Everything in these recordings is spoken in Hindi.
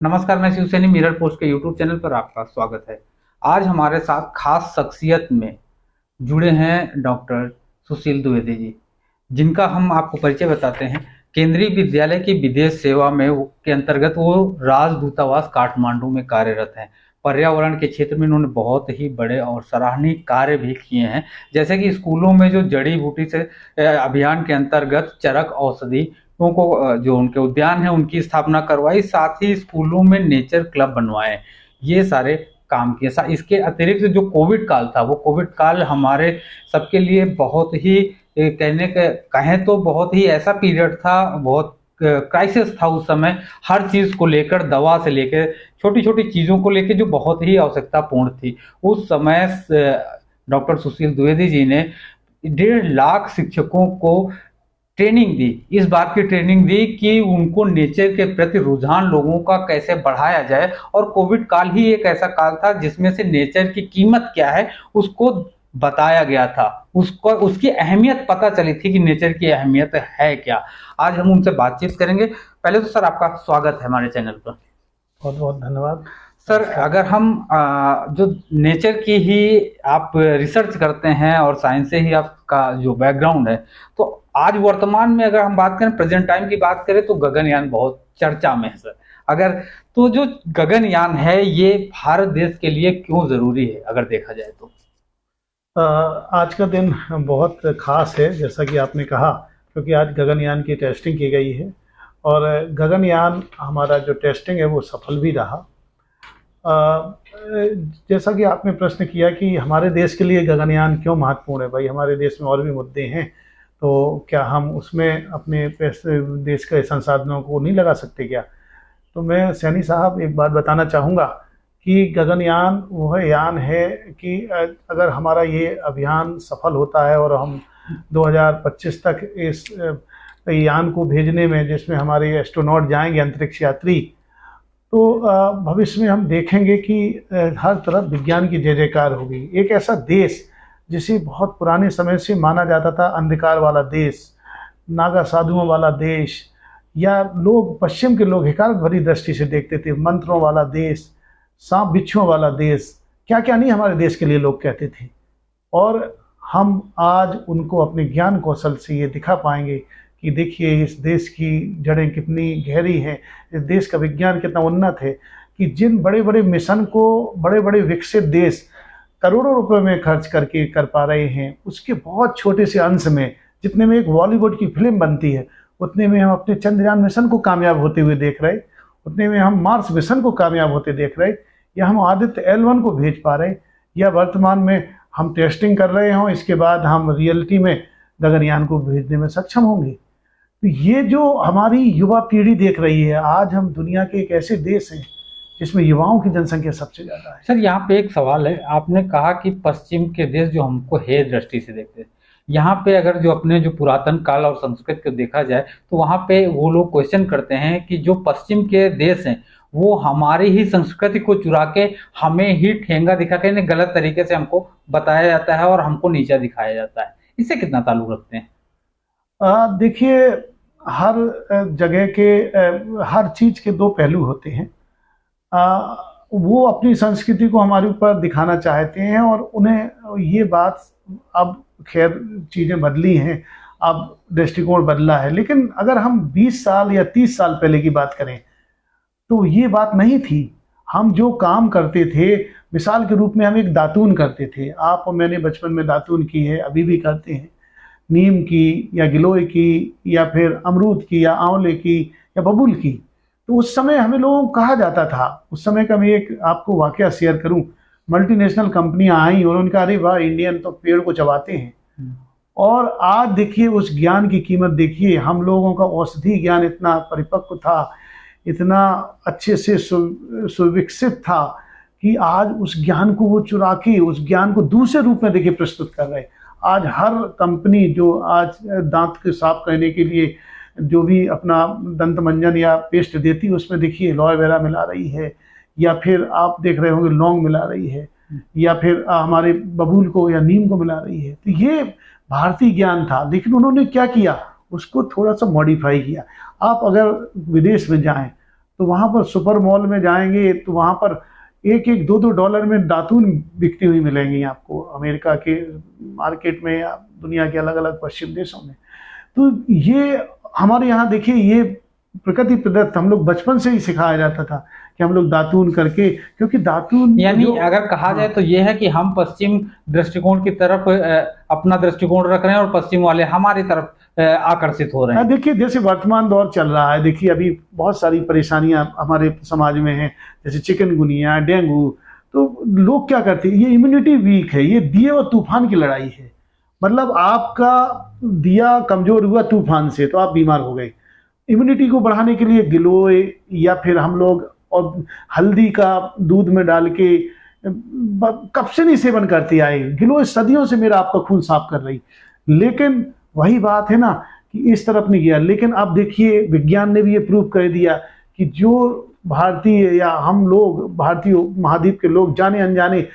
नमस्कार, मैं शिवसैनी मिरर पोस्ट के यूट्यूब चैनल पर आपका स्वागत है। आज हमारे साथ खास शख्सियत में जुड़े हैं डॉक्टर सुशील द्विवेदी जी, जिनका हम आपको परिचय बताते हैं। केंद्रीय विद्यालय की विदेश सेवा में के अंतर्गत वो राजदूतावास काठमांडू में कार्यरत हैं। पर्यावरण के क्षेत्र में उन्होंने बहुत ही बड़े और सराहनीय कार्य भी किए हैं, जैसे कि स्कूलों में जो जड़ी बूटी से अभियान के अंतर्गत चरक औषधि को जो उनके उद्यान है उनकी स्थापना करवाई, साथ ही स्कूलों में नेचर क्लब बनवाए। ये सारे काम किए। इसके अतिरिक्त जो कोविड काल था, वो कोविड काल हमारे सबके लिए बहुत ही कहें तो बहुत ही ऐसा पीरियड था, बहुत क्राइसिस था उस समय। हर चीज को लेकर, दवा से लेकर छोटी छोटी चीजों को लेकर जो बहुत ही आवश्यकतापूर्ण थी, उस समय डॉक्टर सुशील द्विवेदी जी ने 1.5 लाख शिक्षकों को ट्रेनिंग दी। इस बात की ट्रेनिंग दी कि उनको नेचर के प्रति रुझान लोगों का कैसे बढ़ाया जाए, और कोविड काल ही एक ऐसा काल था जिसमें से नेचर की कीमत क्या है उसको बताया गया था। उसको उसकी अहमियत पता चली थी कि नेचर की अहमियत है क्या। आज हम उनसे बातचीत करेंगे। पहले तो सर, आपका स्वागत है हमारे चैनल पर। बहुत बहुत धन्यवाद सर, अगर हम जो नेचर की ही आप रिसर्च करते हैं और साइंस से ही आपका जो बैकग्राउंड है, तो आज वर्तमान में अगर हम बात करें, प्रेजेंट टाइम की बात करें, तो गगनयान बहुत चर्चा में है सर। अगर तो जो गगनयान है, ये भारत देश के लिए क्यों जरूरी है अगर देखा जाए तो? आज का दिन बहुत खास है, जैसा कि आपने कहा, क्योंकि आज गगनयान की टेस्टिंग की गई है और गगनयान हमारा जो टेस्टिंग है वो सफल भी रहा। जैसा कि आपने प्रश्न किया कि हमारे देश के लिए गगनयान क्यों महत्वपूर्ण है। भाई, हमारे देश में और भी मुद्दे हैं, तो क्या हम उसमें अपने पैसे, देश के संसाधनों को नहीं लगा सकते क्या? तो मैं सैनी साहब एक बात बताना चाहूँगा कि गगनयान वह यान है कि अगर हमारा ये अभियान सफल होता है और हम 2025 तक इस यान को भेजने में, जिसमें हमारे एस्ट्रोनॉट जाएंगे, अंतरिक्ष यात्री, तो भविष्य में हम देखेंगे कि हर तरफ विज्ञान की जय जयकार होगी। एक ऐसा देश जिसे बहुत पुराने समय से माना जाता था अंधकार वाला देश, नागा साधुओं वाला देश, या लोग, पश्चिम के लोग हिकारत भरी दृष्टि से देखते थे, मंत्रों वाला देश, सांप बिच्छुओं वाला देश, क्या क्या नहीं हमारे देश के लिए लोग कहते थे। और हम आज उनको अपने ज्ञान कौशल से ये दिखा पाएंगे कि देखिए इस देश की जड़ें कितनी गहरी हैं, इस देश का विज्ञान कितना उन्नत है, कि जिन बड़े बड़े मिशन को बड़े बड़े विकसित देश करोड़ों रुपए में खर्च करके कर पा रहे हैं, उसके बहुत छोटे से अंश में, जितने में एक बॉलीवुड की फिल्म बनती है, उतने में हम अपने चंद्रयान मिशन को कामयाब होते हुए देख रहे, उतने में हम मार्स मिशन को कामयाब होते देख रहे, या हम आदित्य L1 को भेज पा रहे, या वर्तमान में हम टेस्टिंग कर रहे हों, इसके बाद हम रियलिटी में गगनयान को भेजने में सक्षम होंगे। तो ये जो हमारी युवा पीढ़ी देख रही है, आज हम दुनिया के एक ऐसे देश हैं जिसमें युवाओं की जनसंख्या सबसे ज़्यादा है। सर, यहाँ पे एक सवाल है। आपने कहा कि पश्चिम के देश जो हमको हे दृष्टि से देखते हैं, यहाँ पे अगर जो अपने जो पुरातन काल और संस्कृत को देखा जाए, तो वहाँ पे वो लोग क्वेश्चन करते हैं कि जो पश्चिम के देश हैं, वो हमारी ही संस्कृति को चुरा के हमें ही ठेंगा दिखा के गलत तरीके से हमको बताया जाता है और हमको नीचा दिखाया जाता है। इससे कितना ताल्लुक रखते हैं? देखिए, हर जगह के हर चीज के दो पहलू होते हैं। वो अपनी संस्कृति को हमारे ऊपर दिखाना चाहते हैं और उन्हें ये बात, अब खैर चीज़ें बदली हैं, अब दृष्टिकोण बदला है, लेकिन अगर हम 20 साल या 30 साल पहले की बात करें तो ये बात नहीं थी। हम जो काम करते थे, मिसाल के रूप में हम एक दातून करते थे, आप और मैंने बचपन में दातून की है, अभी भी करते हैं, नीम की या गिलोय की या फिर अमरूद की या आंवले की या बबूल की। तो उस समय हमें लोगों को कहा जाता था, उस समय का मैं एक आपको वाकया शेयर करूं, मल्टीनेशनल कंपनियां आई और उनका, अरे वाह, इंडियन तो पेड़ को चबाते हैं। और आज देखिए उस ज्ञान की कीमत देखिए, हम लोगों का औषधि ज्ञान इतना परिपक्व था, इतना अच्छे से सुविकसित था कि आज उस ज्ञान को वो चुरा के उस ज्ञान को दूसरे रूप में देखिए प्रस्तुत कर रहे हैं। आज हर कंपनी जो आज दांत के साफ करने के लिए जो भी अपना दंत मंजन या पेस्ट देती है, उसमें देखिए एलोवेरा मिला रही है, या फिर आप देख रहे होंगे लौंग मिला रही है, या फिर हमारे बबूल को या नीम को मिला रही है। तो ये भारतीय ज्ञान था, लेकिन उन्होंने क्या किया, उसको थोड़ा सा मॉडिफाई किया। आप अगर विदेश में जाएं तो वहाँ पर सुपर मॉल में जाएंगे तो वहाँ पर एक एक दो दो डॉलर में दातून बिकती हुई मिलेंगी आपको अमेरिका के मार्केट में या दुनिया के अलग अलग पश्चिम देशों में। तो ये हमारे यहाँ देखिए, ये प्रकृति प्रदत्त हम लोग बचपन से ही सिखाया जाता था कि हम लोग दातून करके, क्योंकि दातून यानी अगर कहा जाए तो ये है कि हम पश्चिम दृष्टिकोण की तरफ अपना दृष्टिकोण रख रहे हैं और पश्चिम वाले हमारी तरफ आकर्षित हो रहे हैं। देखिए जैसे वर्तमान दौर चल रहा है, देखिए अभी बहुत सारी परेशानियां हमारे समाज में हैं, जैसे चिकनगुनिया, डेंगू। तो लोग क्या करते हैं, ये इम्यूनिटी वीक है, ये दिए और तूफान की लड़ाई है। मतलब आपका दिया कमजोर हुआ तूफान से तो आप बीमार हो गए। इम्यूनिटी को बढ़ाने के लिए गिलोय या फिर हम लोग और हल्दी का दूध में डाल के कब से नहीं सेवन करते आए। गिलोय सदियों से मेरा आपका खून साफ कर रही, लेकिन वही बात है ना कि इस तरफ नहीं गया। लेकिन अब देखिए विज्ञान ने भी ये प्रूव कर दिया कि जो भारतीय या हम लोग भारतीय महाद्वीप के लोग जाने अनजाने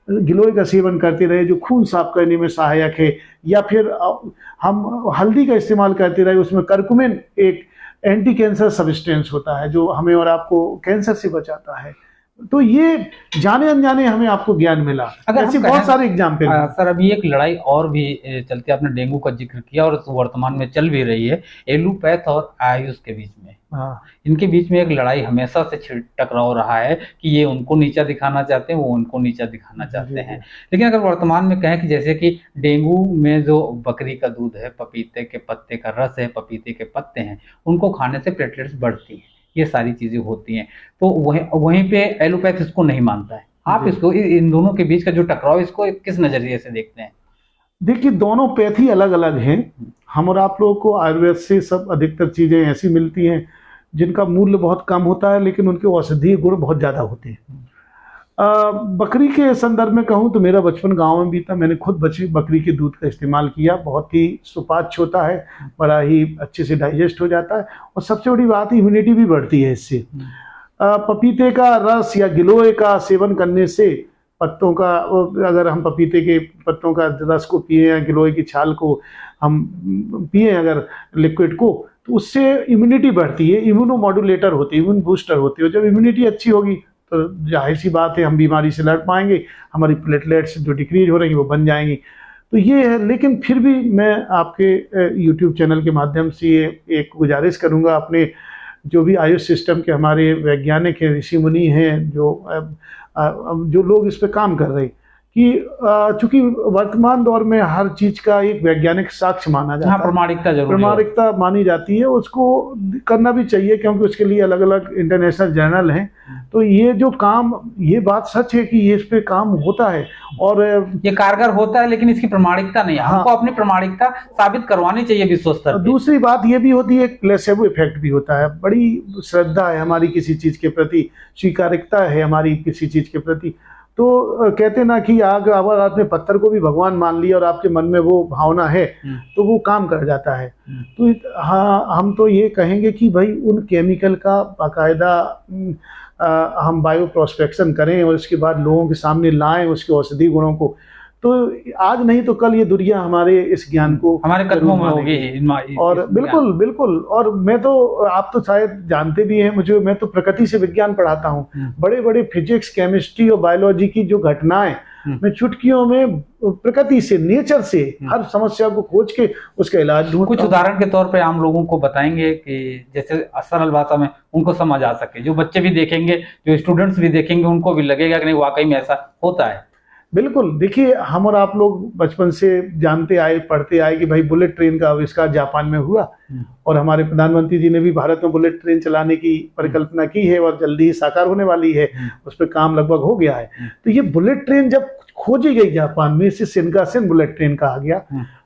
गिलोय का सेवन करते रहे जो खून साफ करने में सहायक है, या फिर हम हल्दी का इस्तेमाल करते रहे, उसमें करकुमिन एक एंटी कैंसर सब्सटेंस होता है जो हमें और आपको कैंसर से बचाता है। तो ये जाने अनजाने हमें आपको ज्ञान मिला। अगर ऐसे बहुत सारे एग्जाम्पल। सर अभी एक लड़ाई और भी चलती है, आपने डेंगू का जिक्र किया और वर्तमान में चल भी रही है, एलोपैथ और आयुष के बीच में। इनके बीच में एक लड़ाई हमेशा से टकराव रहा है कि ये उनको नीचा दिखाना चाहते हैं, वो उनको नीचा दिखाना चाहते हैं। लेकिन अगर वर्तमान में कहें कि जैसे कि डेंगू में जो बकरी का दूध है, पपीते के पत्ते का रस है, पपीते के पत्ते हैं, उनको खाने से प्लेटलेट्स बढ़ती हैं, ये सारी चीजें होती हैं। तो वहीं पे एलोपैथ इसको नहीं मानता है। आप इसको इन दोनों के बीच का जो टकराव, इसको किस नजरिए से देखते हैं? देखिए दोनों पैथी अलग अलग हैं। हम और आप लोगों को आयुर्वेद से सब अधिकतर चीजें ऐसी मिलती हैं जिनका मूल्य बहुत कम होता है, लेकिन उनके औषधीय गुण बहुत ज्यादा होते हैं। बकरी के संदर्भ में कहूँ तो मेरा बचपन गांव में बीता। मैंने खुद बकरी के दूध का इस्तेमाल किया। बहुत ही सुपाच्य होता है, बड़ा ही अच्छे से डाइजेस्ट हो जाता है, और सबसे बड़ी बात इम्यूनिटी भी बढ़ती है इससे। पपीते का रस या गिलोय का सेवन करने से, पत्तों का, अगर हम पपीते के पत्तों का रस को पिए या गिलोय की छाल को हम पिए अगर लिक्विड को, तो उससे इम्यूनिटी बढ़ती है, इम्यूनो मॉड्यूलेटर होती है, इम्यून बूस्टर होती है। जब इम्यूनिटी अच्छी होगी तो जाहिर सी बात है हम बीमारी से लड़ पाएंगे, हमारी प्लेटलेट्स जो डिक्रीज हो रही हैं वो बन जाएंगी। तो ये है। लेकिन फिर भी मैं आपके यूट्यूब चैनल के माध्यम से एक गुजारिश करूँगा, अपने जो भी आयुष सिस्टम के हमारे वैज्ञानिक हैं, ऋषि मुनि हैं, जो लोग इस पे काम कर रहे हैं, कि चूंकि वर्तमान दौर में हर चीज का एक वैज्ञानिक साक्ष्य माना जाता है, प्रामाणिकता जरूरी है, प्रामाणिकता मानी जाती है, उसको करना भी चाहिए क्योंकि उसके लिए अलग अलग इंटरनेशनल जर्नल हैं। तो ये जो काम, ये बात सच है कि ये इस पे काम होता है और ये कारगर होता है, लेकिन इसकी प्रामाणिकता नहीं है। हमको अपनी प्रामाणिकता साबित करवानी चाहिए विश्व स्तर पर। दूसरी बात ये भी होती है, एक प्लेसेबो इफेक्ट भी होता है। बड़ी श्रद्धा है हमारी किसी चीज के प्रति, स्वीकारिकता है हमारी किसी चीज के प्रति। तो कहते ना कि अगर आपने पत्थर को भी भगवान मान लिया और आपके मन में वो भावना है तो वो काम कर जाता है। तो हाँ, हम तो ये कहेंगे कि भाई उन केमिकल का बाकायदा हम बायो प्रोस्पेक्शन करें और उसके बाद लोगों के सामने लाएं उसके औषधि गुणों को। तो आज नहीं तो कल ये दुनिया हमारे इस ज्ञान को हमारे कदमों में होगी। और बिल्कुल बिल्कुल। और मैं तो, आप तो शायद जानते भी हैं मुझे, मैं तो प्रकृति से विज्ञान पढ़ाता हूँ। बड़े बड़े फिजिक्स, केमिस्ट्री और बायोलॉजी की जो घटनाएं मैं चुटकियों में प्रकृति से, नेचर से हर समस्या को खोज के उसका इलाज ढूंढता हूं। कुछ उदाहरण के तौर पे आम लोगों को बताएंगे कि जैसे सरल भाषा में उनको समझ आ सके, जो बच्चे भी देखेंगे, जो स्टूडेंट्स भी देखेंगे, उनको भी लगेगा कि नहीं वाकई में ऐसा होता है। बिल्कुल। देखिए हम और आप लोग बचपन से जानते आए, पढ़ते आए कि भाई बुलेट ट्रेन का आविष्कार जापान में हुआ, और हमारे प्रधानमंत्री जी ने भी भारत में बुलेट ट्रेन चलाने की परिकल्पना की है और जल्दी ही साकार होने वाली है। उस पर काम लगभग हो गया है। तो ये बुलेट ट्रेन जब खोजी गई जापान में, इसे शिनकानसेन बुलेट ट्रेन कहा गया।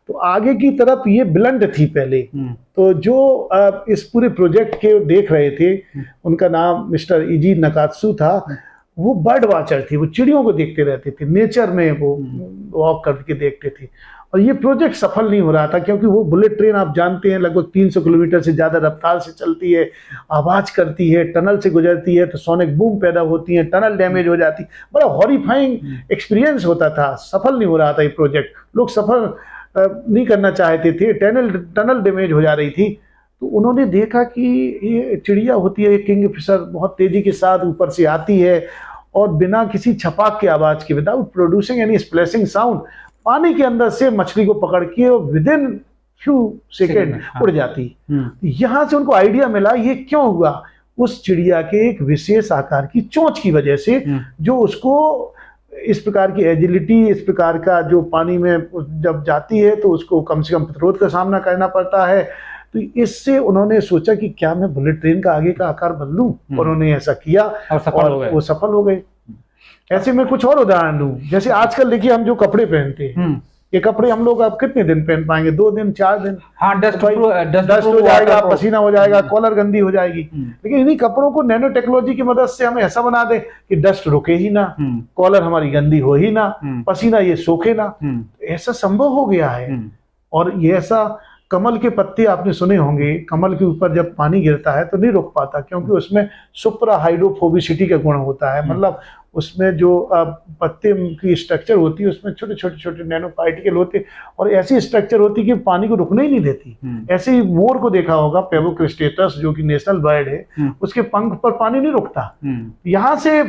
तो आगे की तरफ ये ब्लंट थी पहले। तो जो इस पूरे प्रोजेक्ट के देख रहे थे, उनका नाम मिस्टर इजी नकात्सु था। वो बर्ड वॉचर थी, वो चिड़ियों को देखते रहते थे, नेचर में वो वॉक करके देखते थे। और ये प्रोजेक्ट सफल नहीं हो रहा था क्योंकि वो बुलेट ट्रेन आप जानते हैं लगभग 300 किलोमीटर से ज़्यादा रफ्तार से चलती है, आवाज़ करती है, टनल से गुजरती है तो सोनिक बूम पैदा होती है, टनल डैमेज हो जाती। बड़ा हॉरिफाइंग एक्सपीरियंस होता था। सफल नहीं हो रहा था ये प्रोजेक्ट, लोग सफल नहीं करना चाहते थे, टनल डैमेज हो जा रही थी। तो उन्होंने देखा कि ये चिड़िया होती है, किंग फिशर, बहुत तेजी के साथ ऊपर से आती है और बिना किसी छपाक की आवाज के, without producing any splashing sound, पानी के अंदर से मछली को पकड़ के विद इन फ्यू सेकेंड उड़ जाती। यहां से उनको आइडिया मिला ये क्यों हुआ, उस चिड़िया के एक विशेष आकार की चोंच की वजह से, जो उसको इस प्रकार की एजिलिटी, इस प्रकार का जो पानी में जब जाती है तो उसको कम से कम प्रतिरोध का सामना करना पड़ता है। तो इससे उन्होंने सोचा कि क्या मैं बुलेट ट्रेन का आगे का आकार बदलूं, और उन्होंने ऐसा किया और वो सफल हो गए। ऐसे में कुछ और उदाहरण दूं, जैसे आजकल देखिए हम जो कपड़े पहनते हैं, ये कपड़े हम लोग अब कितने दिन पहन पाएंगे, 2 दिन 4 दिन, हाँ, डस्ट हो जाएगा, पसीना हो जाएगा, कॉलर गंदी हो जाएगी। लेकिन इन्हीं कपड़ों को नैनो टेक्नोलॉजी की मदद से हम ऐसा बना दें कि डस्ट रुके ही ना, कॉलर हमारी गंदी हो ही ना, पसीना ये सोखे ना, ऐसा संभव हो गया है। और ये ऐसा, कमल के पत्ते आपने सुने होंगे, कमल के ऊपर जब पानी गिरता है तो नहीं रुक पाता, क्योंकि उसमें सुप्रा हाइड्रोफोबिसिटी का गुण होता है। मतलब उसमें जो पत्ते की स्ट्रक्चर होती है उसमें छोटे छोटे छोटे नैनो पार्टिकल होते हैं, और ऐसी स्ट्रक्चर होती है कि पानी को रुकने ही नहीं देती। ऐसे ही मोर को देखा होगा, पेवोक्रिस्टेटस जो कि नेशनल बर्ड है, उसके पंख पर पानी नहीं रुकता। यहाँ से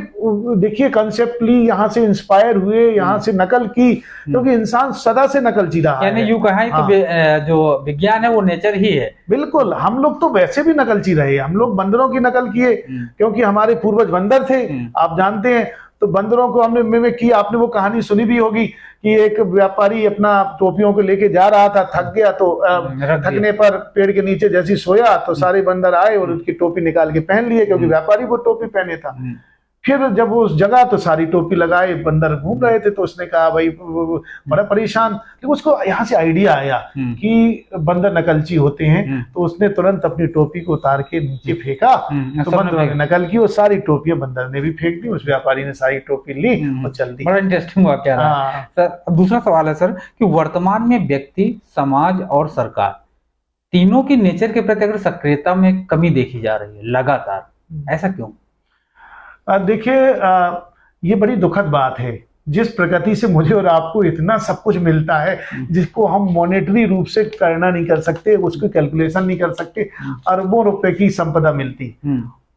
देखिए कंसेप्टली यहाँ से इंस्पायर हुए, यहाँ से नकल की, क्योंकि इंसान सदा से नकलची रहा है। यानी यूं कहें तो जो विज्ञान है वो नेचर ही है। बिल्कुल, हम लोग तो वैसे भी नकलची रहे, हम लोग बंदरों की नकल किए, क्योंकि हमारे पूर्वज बंदर थे, आप जानते हैं। तो बंदरों को हमने मिमिक की, आपने वो कहानी सुनी भी होगी कि एक व्यापारी अपना टोपियों को लेके जा रहा था, थक गया, तो थकने पर पेड़ के नीचे जैसी सोया तो सारे बंदर आए और उसकी टोपी निकाल के पहन लिए, क्योंकि व्यापारी वो टोपी पहने था। फिर जब वो उस जगह तो सारी टोपी लगाए, बंदर घूम रहे थे, तो उसने कहा भाई बड़ा परेशान, लेकिन उसको यहाँ से आइडिया आया कि बंदर नकलची होते हैं, तो उसने तुरंत अपनी टोपी को उतार के नीचे फेंका, तो बंदर ने नकल की, और सारी टोपियां बंदर ने भी फेंक दी, उस व्यापारी ने सारी टोपी ली और चल दी। बड़ा इंटरेस्टिंग हुआ क्या रहा। सर, दूसरा सवाल है सर कि वर्तमान में व्यक्ति, समाज और सरकार तीनों की नेचर के प्रति अगर सक्रियता में कमी देखी जा रही है लगातार, ऐसा क्यों? देखिए, ये बड़ी दुखद बात है। जिस प्रकृति से मुझे और आपको इतना सब कुछ मिलता है, जिसको हम मॉनेटरी रूप से करना नहीं कर सकते, उसको कैलकुलेशन नहीं कर सकते, अरबों रुपए की संपदा मिलती,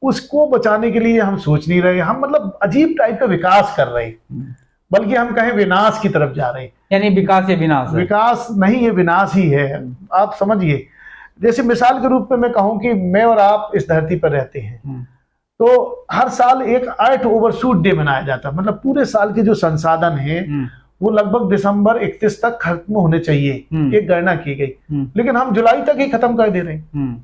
उसको बचाने के लिए हम सोच नहीं रहे। हम मतलब अजीब टाइप का विकास कर रहे हैं, बल्कि हम कहें विनाश की तरफ जा रहे हैं। यानी विकास या विनाश? विकास नहीं, ये विनाश ही है, आप समझिए। जैसे मिसाल के रूप में मैं कहूं कि मैं और आप इस धरती पर रहते हैं, तो हर साल एक अर्थ ओवरशूट डे मनाया जाता है। मतलब पूरे साल के जो संसाधन हैं वो लगभग दिसंबर 31 तक खत्म होने चाहिए, एक गणना की गई, लेकिन हम जुलाई तक ही खत्म कर दे रहे हैं।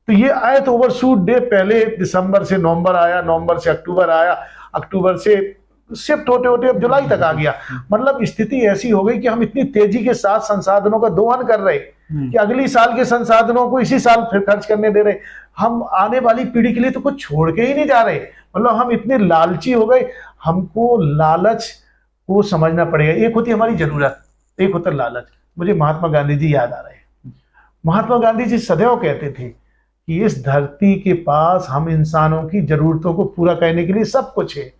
तो ये अर्थ ओवरशूट डे पहले दिसंबर से नवंबर आया, नवंबर से अक्टूबर आया, अक्टूबर से शिफ्ट होते होते अब जुलाई तक आ गया। मतलब स्थिति ऐसी हो गई कि हम इतनी तेजी के साथ संसाधनों का दोहन कर रहे कि अगली साल के संसाधनों को इसी साल फिर खर्च करने दे रहे। हम आने वाली पीढ़ी के लिए तो कुछ छोड़ के ही नहीं जा रहे। मतलब हम इतने लालची हो गए। हमको लालच को समझना पड़ेगा। एक होती हमारी जरूरत, एक होता लालच। मुझे महात्मा गांधी जी याद आ रहे हैं। महात्मा गांधी जी सदैव कहते थे कि इस धरती के पास हम इंसानों की जरूरतों को पूरा करने के लिए सब कुछ है,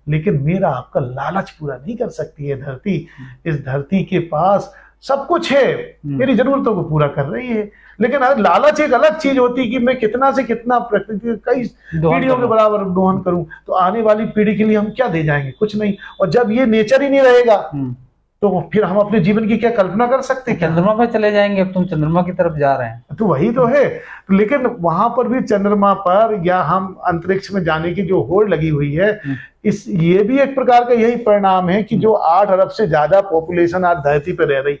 लेकिन मेरा आपका लालच पूरा नहीं कर सकती है धरती। इस धरती के पास सब कुछ है, मेरी जरूरतों को पूरा कर रही है, लेकिन लालच एक अलग चीज होती कि मैं कितना से कितना प्रकृति कई पीढ़ियों के बराबर दोहन करूं, तो आने वाली पीढ़ी के लिए हम क्या दे जाएंगे? कुछ नहीं। और जब ये नेचर ही नहीं रहेगा तो फिर हम अपने जीवन की क्या कल्पना कर सकते हैं? चंद्रमा पर चले जाएंगे। अब तुम चंद्रमा की तरफ जा रहे हैं, तो वही तो है। लेकिन वहां पर भी चंद्रमा पर या हम अंतरिक्ष में जाने की जो होड़ लगी हुई है, ये भी एक प्रकार का यही परिणाम है कि जो 8 अरब से ज्यादा पॉपुलेशन आज धरती पर रह रही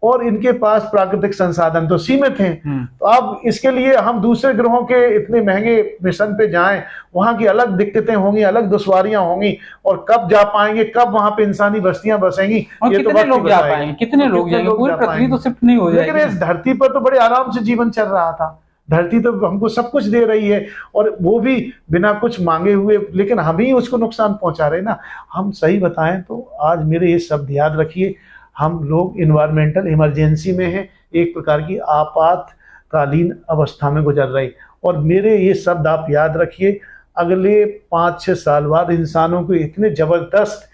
और इनके पास प्राकृतिक संसाधन तो सीमित हैं। तो अब इसके लिए हम दूसरे ग्रहों के इतने महंगे मिशन पे जाएं, वहां की अलग दिक्कतें होंगी, अलग दुश्वारियां होंगी, और कब जा पाएंगे, कब वहां पे इंसानी बस्तियां बसेंगी, ये तो लोग जा पाएंगे, कितने लोग जाएंगे? पूरी पृथ्वी तो शिफ्ट नहीं हो जाएगी। लेकिन इस धरती पर तो बड़े आराम से जीवन चल रहा था। धरती तो हमको सब कुछ दे रही है, और वो भी बिना कुछ मांगे हुए, लेकिन हम ही उसको नुकसान पहुंचा रहे ना। हम सही बताएं तो आज मेरे ये शब्द याद रखिए, हम लोग इन्वायरमेंटल इमरजेंसी में हैं, एक प्रकार की आपातकालीन अवस्था में गुजर रही। और मेरे ये शब्द आप याद रखिए, अगले 5-6 साल बाद इंसानों को इतने जबरदस्त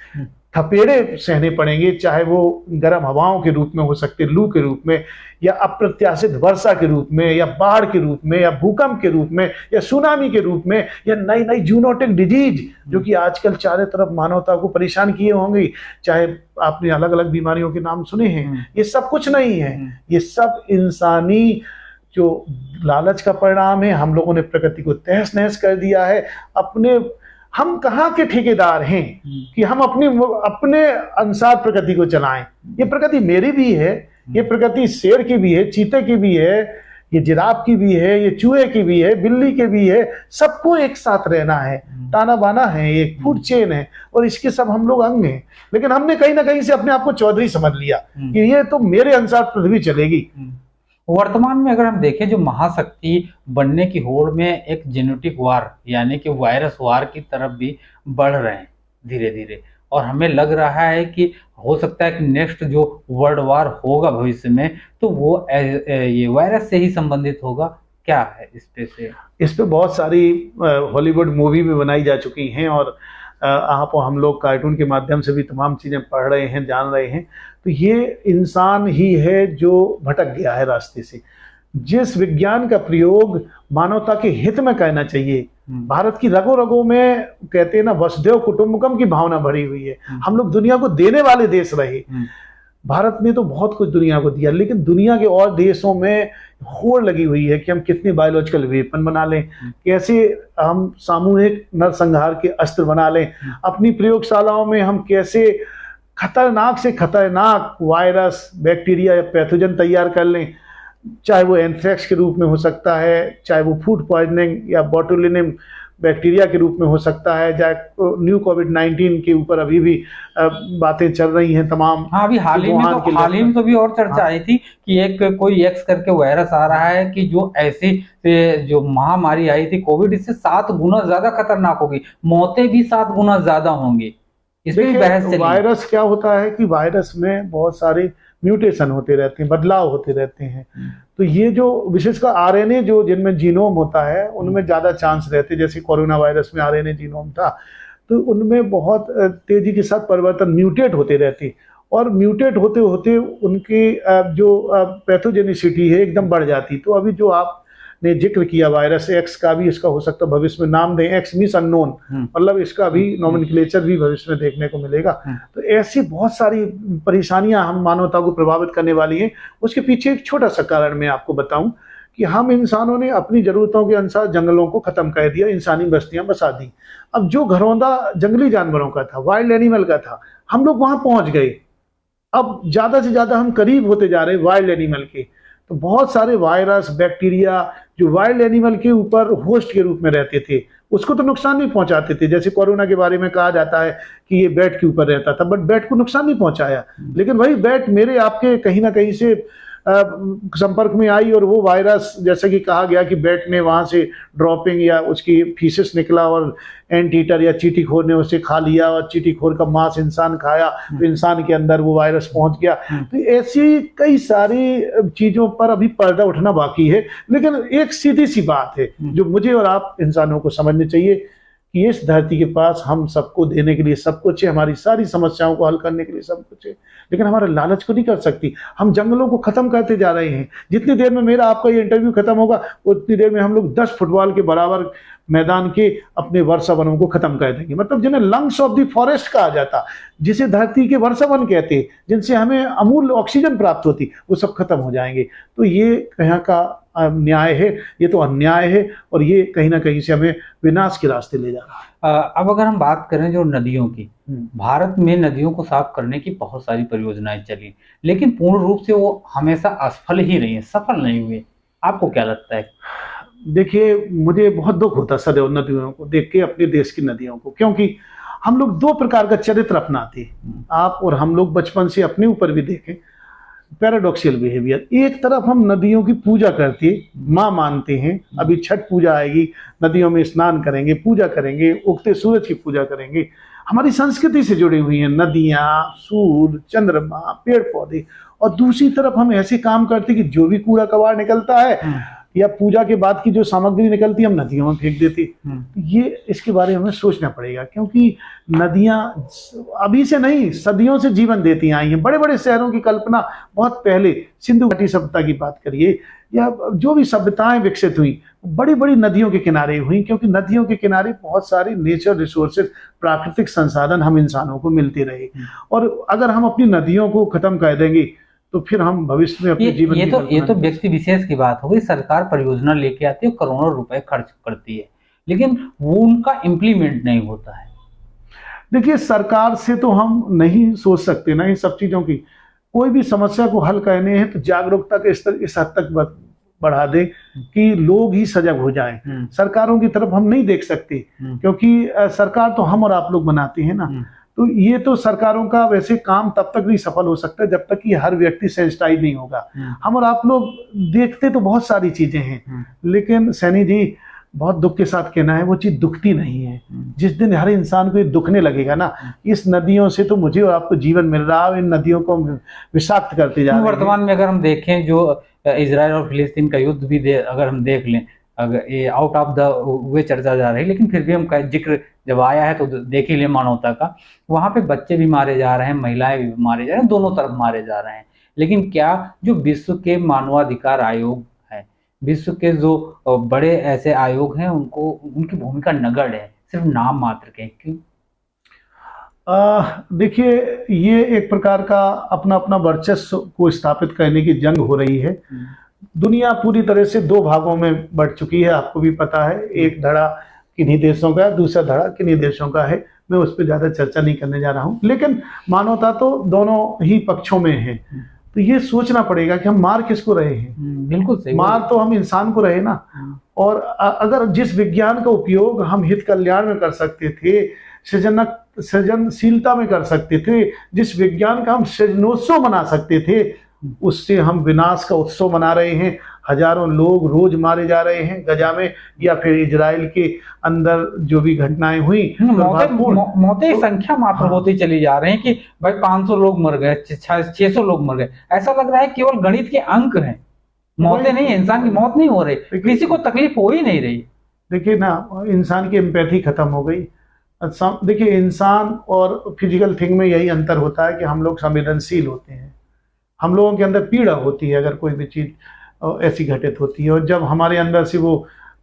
थपेड़े सहने पड़ेंगे, चाहे वो गर्म हवाओं के रूप में हो सकते, लू के रूप में, या अप्रत्याशित वर्षा के रूप में, या बाढ़ के रूप में, या भूकंप के रूप में, या सुनामी के रूप में, या नई नई जूनोटिक डिजीज जो कि आजकल चारों तरफ मानवता को परेशान किए होंगे। चाहे आपने अलग अलग बीमारियों के नाम सुने हैं, ये सब कुछ नहीं है, ये सब इंसानी जो लालच का परिणाम है। हम लोगों ने प्रकृति को तहस नहस कर दिया है। अपने हम कहाँ के ठेकेदार हैं कि हम अपने अनुसार प्रकृति को चलाएं। ये प्रकृति मेरी भी है, ये प्रकृति शेर की भी है, चीते की भी है, ये जिराफ की भी है, ये चूहे की भी है, बिल्ली के भी है। सबको एक साथ रहना है, ताना बाना है, एक फूड चेन है, और इसके सब हम लोग अंग हैं। लेकिन हमने कहीं ना कहीं से अपने आप को चौधरी समझ लिया कि ये तो मेरे अनुसार पृथ्वी चलेगी। वर्तमान में अगर हम देखें, जो महाशक्ति बनने की होड़ में एक जेनेटिक वार यानी कि वायरस वार की तरफ भी बढ़ रहे हैं धीरे धीरे, और हमें लग रहा है कि हो सकता है कि नेक्स्ट जो वर्ल्ड वार होगा भविष्य में, तो वो ये वायरस से ही संबंधित होगा। क्या है इस पे बहुत सारी हॉलीवुड मूवी भी बनाई जा चुकी हैं, और आप हम लोग कार्टून के माध्यम से भी तमाम चीज़ें पढ़ रहे हैं, जान रहे हैं। तो ये इंसान ही है जो भटक गया है रास्ते से। जिस विज्ञान का प्रयोग मानवता के हित में करना चाहिए, भारत की रगों रगों में कहते हैं ना, वसुधैव कुटुंबकम की भावना भरी हुई है। हम लोग दुनिया को देने वाले देश रहे। भारत ने तो बहुत कुछ दुनिया को दिया, लेकिन दुनिया के और देशों में होड़ लगी हुई है कि हम कितने बायोलॉजिकल वेपन बना लें, कैसे हम सामूहिक नरसंहार के अस्त्र बना लें, अपनी प्रयोगशालाओं में हम कैसे खतरनाक से खतरनाक वायरस, बैक्टीरिया या पैथोजन तैयार कर लें। चाहे वो एंथ्रेक्स के रूप में हो सकता है, चाहे वो फूड पॉइजनिंग या बोटुलिनम बैक्टीरिया के रूप में हो सकता है, चाहे न्यू कोविड-19 के ऊपर अभी भी बातें चल रही हैं तमाम। हाँ, अभी हाल ही में तो भी और चर्चा आई थी कि एक कोई एक्स करके वायरस आ रहा है कि जो ऐसी जो महामारी आई थी कोविड, इससे 7 गुना ज्यादा खतरनाक होगी, मौतें भी 7 गुना ज्यादा होंगी। इसमें बहस चली। वायरस क्या होता है कि वायरस में बहुत सारे म्यूटेशन होते रहते हैं, बदलाव होते रहते हैं। तो ये जो विशेषकर आरएनए जो जिनमें जीनोम होता है, उनमें ज़्यादा चांस रहते हैं। जैसे कोरोना वायरस में आरएनए जीनोम था, तो उनमें बहुत तेज़ी के साथ परिवर्तन म्यूटेट होते रहते, और म्यूटेट होते होते उनकी जो पैथोजेनिसिटी है एकदम बढ़ जाती। तो अभी जो आपने जिक्र किया वायरस एक्स का भी, इसका हो सकता है भविष्य में नाम दें एक्स मींस अननोन, मतलब इसका भी नॉमेनक्लेचर भी भविष्य में देखने को मिलेगा। तो ऐसी बहुत सारी परेशानियां हम मानवता को प्रभावित करने वाली हैं। उसके पीछे एक छोटा सा कारण मैं आपको बताऊं कि हम इंसानों ने अपनी जरूरतों के अनुसार जंगलों को खत्म कर दिया, इंसानी बस्तियां बसा दी। अब जो घरौंदा जंगली जानवरों का था, वाइल्ड एनिमल का था, हम लोग वहां पहुंच गए। अब ज्यादा से ज्यादा हम करीब होते जा रहे हैं वाइल्ड एनिमल के। तो बहुत सारे वायरस, बैक्टीरिया जो वाइल्ड एनिमल के ऊपर होस्ट के रूप में रहते थे, उसको तो नुकसान नहीं पहुंचाते थे। जैसे कोरोना के बारे में कहा जाता है कि ये बैट के ऊपर रहता था, बट बैट को नुकसान नहीं पहुंचाया। लेकिन वही बैट मेरे आपके कहीं ना कहीं से संपर्क में आई, और वो वायरस, जैसे कि कहा गया कि बैट ने वहां से ड्रॉपिंग या उसकी फीसिस निकला, और एंट ईटर या चींटीखोर ने उसे खा लिया, और चींटीखोर का मांस इंसान खाया, तो इंसान के अंदर वो वायरस पहुंच गया। तो ऐसी कई सारी चीजों पर अभी पर्दा उठना बाकी है। लेकिन एक सीधी सी बात है जो मुझे और आप इंसानों को समझनी चाहिए कि इस धरती के पास हम सबको देने के लिए सब कुछ है, हमारी सारी समस्याओं को हल करने के लिए सब कुछ है, लेकिन हमारे लालच को नहीं कर सकती। हम जंगलों को खत्म करते जा रहे हैं। जितनी देर में मेरा आपका ये इंटरव्यू खत्म होगा, उतनी देर में हम लोग 10 फुटबॉल के बराबर मैदान के अपने वर्षा वनों को खत्म कर देंगे। मतलब जिन्हें लंग्स ऑफ द फॉरेस्ट कहा जाता, जिसे धरती के वर्षा वन कहते, जिनसे हमें अमूल्य ऑक्सीजन प्राप्त होती, वो सब खत्म हो जाएंगे। तो ये कहाँ का न्याय है? ये तो अन्याय है, और ये कहीं ना कहीं से हमें विनाश के रास्ते ले जा रहा है। अब अगर हम बात करें जो नदियों की, भारत में नदियों को साफ करने की बहुत सारी परियोजनाएं चली, लेकिन पूर्ण रूप से वो हमेशा असफल ही रही हैं, सफल नहीं हुए। आपको क्या लगता है? देखिए, मुझे बहुत दुख होता सदैव नदियों को देख के, अपने देश की नदियों को, क्योंकि हम लोग 2 प्रकार का चरित्र अपनाते हैं। आप और हम लोग बचपन से अपने ऊपर भी देखें, पैराडॉक्सियल बिहेवियर। एक तरफ हम नदियों की पूजा करते, माँ मानते हैं, अभी छठ पूजा आएगी, नदियों में स्नान करेंगे, पूजा करेंगे, उगते सूरज की पूजा करेंगे, हमारी संस्कृति से जुड़ी हुई हैं नदियाँ, सूर्य, चंद्रमा, पेड़ पौधे। और दूसरी तरफ हम ऐसे काम करते कि जो भी कूड़ा कबाड़ निकलता है, या पूजा के बाद की जो सामग्री निकलती है हम नदियों में फेंक देते। ये इसके बारे में हमें सोचना पड़ेगा, क्योंकि नदियां अभी से नहीं सदियों से जीवन देती आई हैं। बड़े बड़े शहरों की कल्पना बहुत पहले सिंधु घाटी सभ्यता की बात करिए या जो भी सभ्यताएं विकसित हुई बड़ी बड़ी नदियों के किनारे हुई, क्योंकि नदियों के किनारे बहुत सारी नेचर रिसोर्सेज प्राकृतिक संसाधन हम इंसानों को मिलते रहे। और अगर हम अपनी नदियों को खत्म कर देंगे तो फिर हम भविष्य में अपने जीवन ये तो व्यक्ति विशेष की बात हो गई। सरकार परियोजना लेके आती है, करोड़ों रुपए खर्च करती है, लेकिन वो उनका इम्प्लीमेंट नहीं होता है। देखिए, सरकार से तो हम नहीं सोच सकते ना इन सब चीजों की। कोई भी समस्या को हल करने हैं तो जागरूकता के स्तर इस हद तक बढ़ा दे कि लोग ही सजग हो जाएं। सरकारों की तरफ हम नहीं देख सकते, क्योंकि सरकार तो हम और आप लोग बनाते हैं ना। तो ये तो सरकारों का वैसे काम तब तक नहीं सफल हो सकता जब तक कि हर व्यक्ति सेंसिटाइज नहीं होगा। हम और आप लोग देखते तो बहुत सारी चीजें हैं, लेकिन सैनी जी बहुत दुख के साथ कहना है वो चीज दुखती नहीं है। जिस दिन हर इंसान को ये दुखने लगेगा ना, इस नदियों से तो मुझे और आपको जीवन मिल रहा है, इन नदियों को विषाक्त करते जा रहे हैं। वर्तमान में अगर हम देखें, जो इजराइल और फिलिस्तीन का युद्ध भी अगर हम देख लें, अगर ये आउट ऑफ द वे चर्चा जा रही है, लेकिन फिर भी हम जिक्र जब आया है तो देख ही ले मानवता का। वहां पे बच्चे भी मारे जा रहे हैं, महिलाएं भी मारे जा रहे हैं, दोनों तरफ मारे जा रहे हैं। लेकिन क्या जो विश्व के मानवाधिकार आयोग है, विश्व के जो बड़े ऐसे आयोग हैं, उनको उनकी भूमिका नगण्य है, सिर्फ नाम मात्र के? क्यों? देखिए, ये एक प्रकार का अपना अपना वर्चस्व को स्थापित करने की जंग हो रही है। दुनिया पूरी तरह से दो भागों में बढ़ चुकी है, आपको भी पता है। एक धड़ा किन्हीं देशों का है, दूसरा धड़ा किन्हीं देशों का है। मैं उस पर ज्यादा चर्चा नहीं करने जा रहा हूं, लेकिन मानवता तो दोनों ही पक्षों में है। तो ये सोचना पड़ेगा कि हम मार किसको रहे हैं। बिल्कुल सही, मार तो हम इंसान को रहे ना। और अगर जिस विज्ञान का उपयोग हम हित कल्याण में कर सकते थे, सृजनशीलता में कर सकते थे, जिस विज्ञान का हम सृजनोत्सव मना सकते थे, उससे हम विनाश का उत्सव मना रहे हैं। हजारों लोग रोज मारे जा रहे हैं गजा में, या फिर इजराइल के अंदर जो भी घटनाएं हुई, मौतें संख्या मात्र होती चली जा रही हैं कि भाई 500 लोग मर गए, 600 लोग मर गए। ऐसा लग रहा है केवल गणित के अंक हैं, मौतें नहीं, इंसान की मौत नहीं हो रही, किसी को तकलीफ हो ही नहीं रही। देखिए ना, इंसान की एम्पैथी खत्म हो गई। देखिए, इंसान और फिजिकल थिंग में यही अंतर होता है कि हम लोग संवेदनशील होते हैं, हम लोगों के अंदर पीड़ा होती है अगर कोई भी चीज ऐसी घटित होती है। और जब हमारे अंदर से वो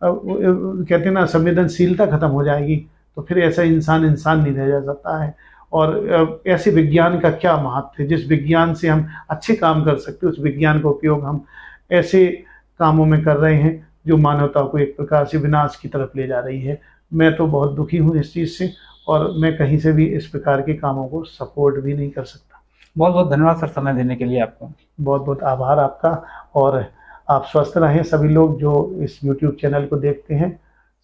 कहते हैं ना संवेदनशीलता खत्म हो जाएगी, तो फिर ऐसा इंसान नहीं रह जा सकता है। और ऐसे विज्ञान का क्या महत्व है? जिस विज्ञान से हम अच्छे काम कर सकते हैं, उस विज्ञान का उपयोग हम ऐसे कामों में कर रहे हैं जो मानवता को एक प्रकार से विनाश की तरफ ले जा रही है। मैं तो बहुत दुखी हूँ इस चीज़ से, और मैं कहीं से भी इस प्रकार के कामों को सपोर्ट भी नहीं कर सकता। बहुत बहुत धन्यवाद सर, समय देने के लिए आपको। बहुत बहुत आभार आपका। और आप स्वस्थ रहें सभी लोग जो इस YouTube चैनल को देखते हैं।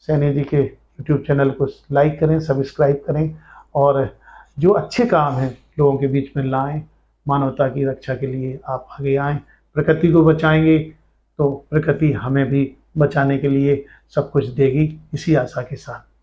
सैनी जी के YouTube चैनल को लाइक करें, सब्सक्राइब करें, और जो अच्छे काम हैं लोगों के बीच में लाएं। मानवता की रक्षा के लिए आप आगे आएं। प्रकृति को बचाएंगे तो प्रकृति हमें भी बचाने के लिए सब कुछ देगी, इसी आशा के साथ।